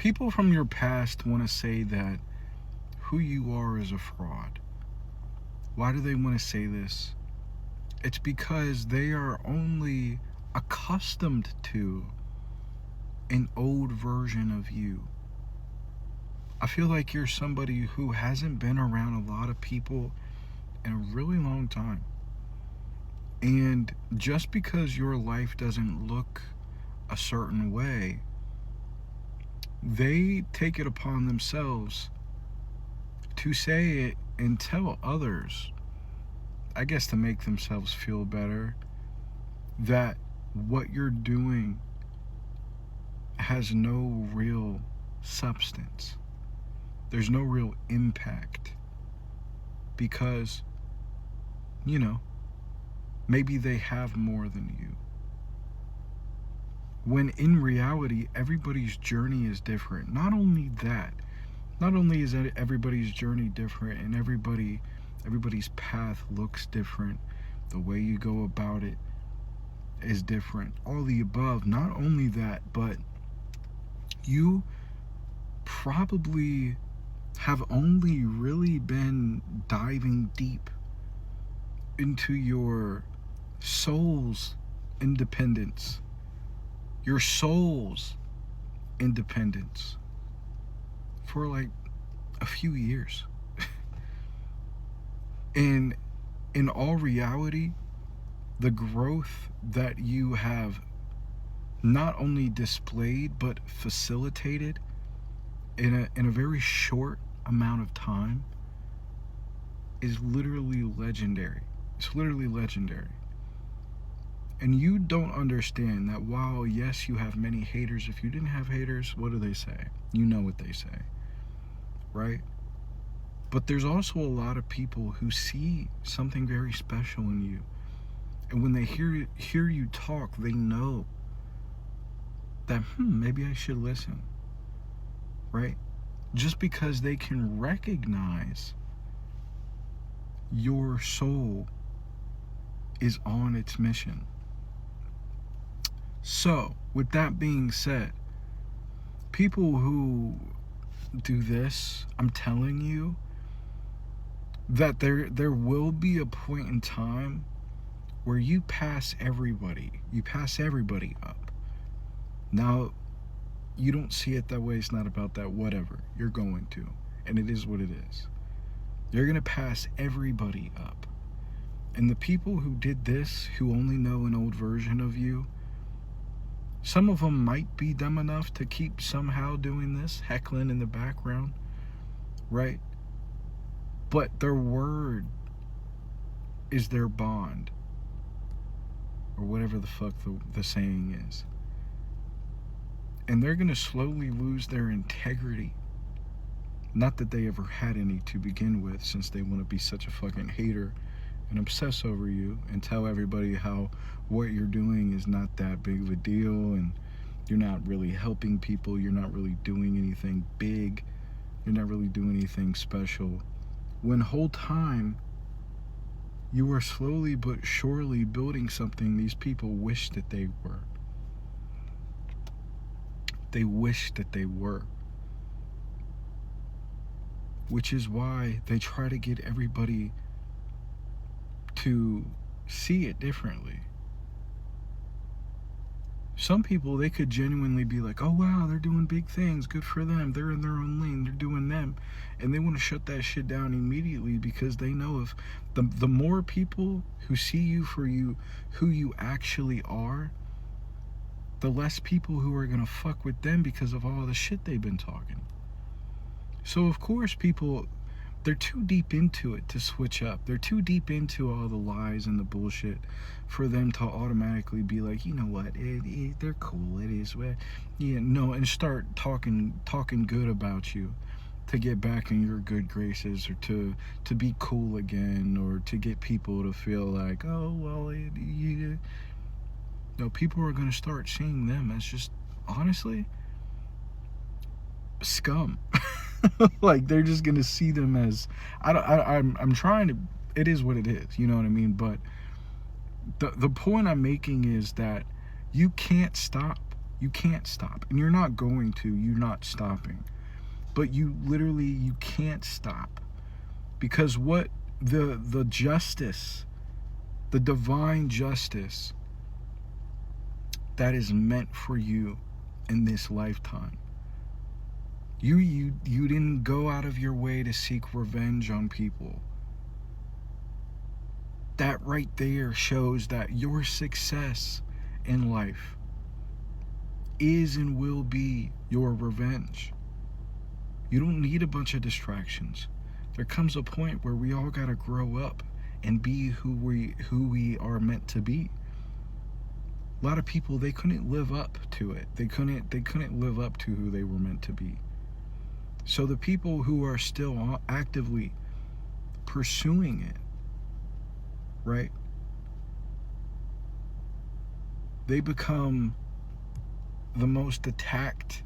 People from your past want to say that who you are is a fraud. Why do they want to say this? It's because they are only accustomed to an old version of you. I feel like you're somebody who hasn't been around a lot of people in a really long time. And just because your life doesn't look a certain way, they take it upon themselves to say it and tell others, I guess to make themselves feel better, that what you're doing has no real substance. There's no real impact because, you know, maybe they have more than you. When in reality, everybody's journey is different. Not only that, not only is everybody's journey different and everybody's path looks different, the way you go about it is different. All the above. Not only that, but you probably have only really been diving deep into your soul's independence, your soul's independence for like a few years. And in all reality, the growth that you have not only displayed but facilitated in a very short amount of time is literally legendary. It's literally legendary. And you don't understand that while, yes, you have many haters, if you didn't have haters, what do they say? You know what they say, right? But there's also a lot of people who see something very special in you. And when they hear you talk, they know that, maybe I should listen, right? Just because they can recognize your soul is on its mission. So, with that being said, people who do this, I'm telling you that there will be a point in time where you pass everybody. You pass everybody up. Now, you don't see it that way. It's not about that. Whatever. You're going to. And it is what it is. You're going to pass everybody up. And the people who did this, who only know an old version of you, some of them might be dumb enough to keep somehow doing this, heckling in the background, right? But their word is their bond, or whatever the fuck the saying is. And they're going to slowly lose their integrity. Not that they ever had any to begin with, since they want to be such a fucking hater and obsess over you and tell everybody how what you're doing is not that big of a deal and you're not really helping people, you're not really doing anything big, you're not really doing anything special. When whole time you are slowly but surely building something these people wish that they were. They wish that they were. Which is why they try to get everybody to see it differently. Some people, they could genuinely be like, oh wow, they're doing big things, good for them, they're in their own lane, they're doing them, and they want to shut that shit down immediately because they know if the more people who see you for who you actually are, the less people who are gonna fuck with them because of all the shit they've been talking. So of course people, they're too deep into it to switch up. They're too deep into all the lies and the bullshit for them to automatically be like, you know what, they're cool, it is, and start talking good about you to get back in your good graces, or to be cool again, or to get people to feel like, oh, well, no, people are going to start seeing them as just, honestly, scum. Like, they're just gonna see them as, I'm trying to, it is what it is, you know what I mean? But the point I'm making is that you can't stop. You can't stop. And you're not going to. You're not stopping. But you literally, you can't stop. Because what the justice, the divine justice that is meant for you in this lifetime, you didn't go out of your way to seek revenge on people. That right there shows that your success in life is and will be your revenge. You don't need a bunch of distractions. There comes a point where we all gotta grow up and be who we are meant to be. A lot of people, they couldn't live up to it. They couldn't live up to who they were meant to be. So the people who are still actively pursuing it, right? They become the most attacked,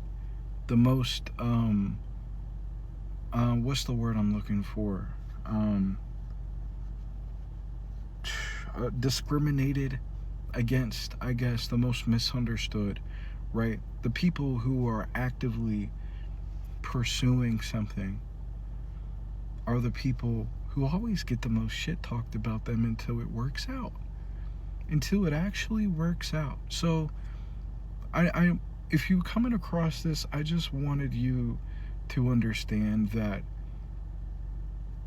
the most what's the word I'm looking for? Discriminated against, I guess, the most misunderstood, right? The people who are actively pursuing something are the people who always get the most shit talked about them until it works out. Until it actually works out. So I if you coming across this, I just wanted you to understand that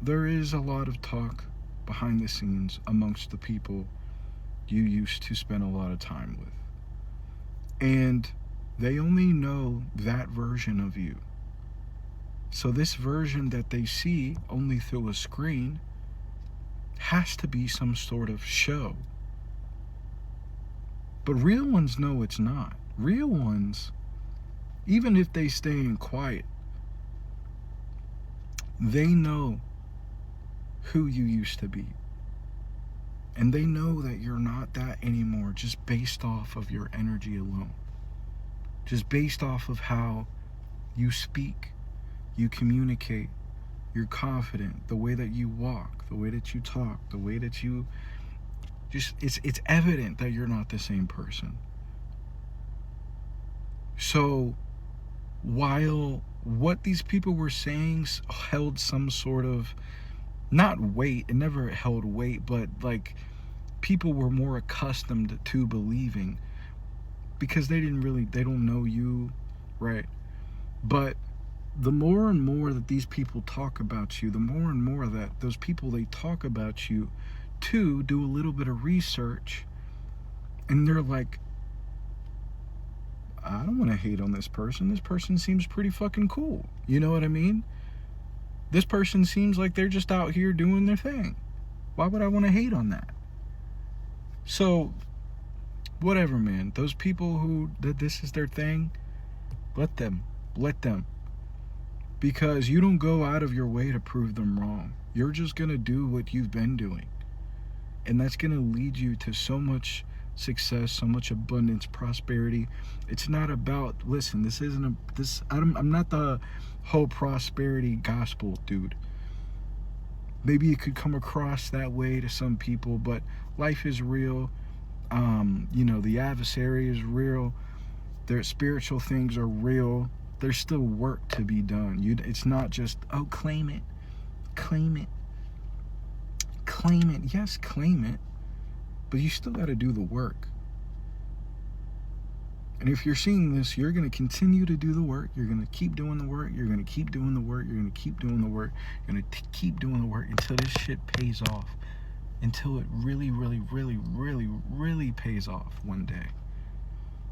there is a lot of talk behind the scenes amongst the people you used to spend a lot of time with. And they only know that version of you. So this version that they see only through a screen has to be some sort of show. But real ones know it's not. Real ones, even if they stay in quiet, they know who you used to be. And they know that you're not that anymore, just based off of your energy alone. Just based off of how you speak, you communicate, you're confident, the way that you walk, the way that you talk, the way that you just, it's evident that you're not the same person. So while what these people were saying held some sort of, not weight, it never held weight, but like people were more accustomed to believing because they don't know you, right? But the more and more that these people talk about you, the more and more that those people, they talk about you to do a little bit of research, and they're like, I don't want to hate on this person. This person seems pretty fucking cool. You know what I mean? This person seems like they're just out here doing their thing. Why would I want to hate on that? So, whatever, man. Those people who, that this is their thing, let them. Because you don't go out of your way to prove them wrong. You're just going to do what you've been doing. And that's going to lead you to so much success, so much abundance, prosperity. It's not about, listen, this isn't I'm not the whole prosperity gospel dude. Maybe it could come across that way to some people, but life is real. The adversary is real. Their spiritual things are real. There's still work to be done. It's not just, oh, claim it. Yes, claim it. But you still got to do the work. And if you're seeing this, you're going to continue to do the work. You're going to keep doing the work. You're going to keep doing the work. You're going to keep doing the work. You're going to keep doing the work until this shit pays off. Until it really, really, really, really, really pays off one day.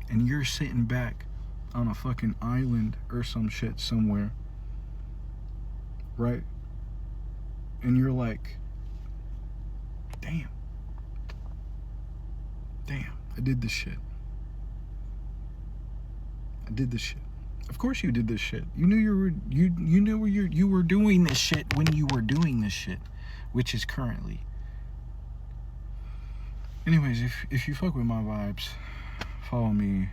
And you're sitting back on a fucking island or some shit somewhere. Right? And you're like, damn, I did this shit. Of course you did this shit. You knew you were doing this shit when you were doing this shit, which is currently. Anyways, if you fuck with my vibes, follow me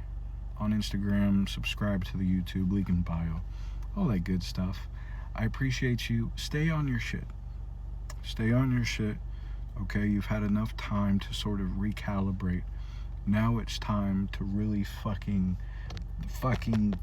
on Instagram, subscribe to the YouTube, link in bio, all that good stuff. I appreciate you. Stay on your shit. Okay, you've had enough time to sort of recalibrate. Now it's time to really fucking fucking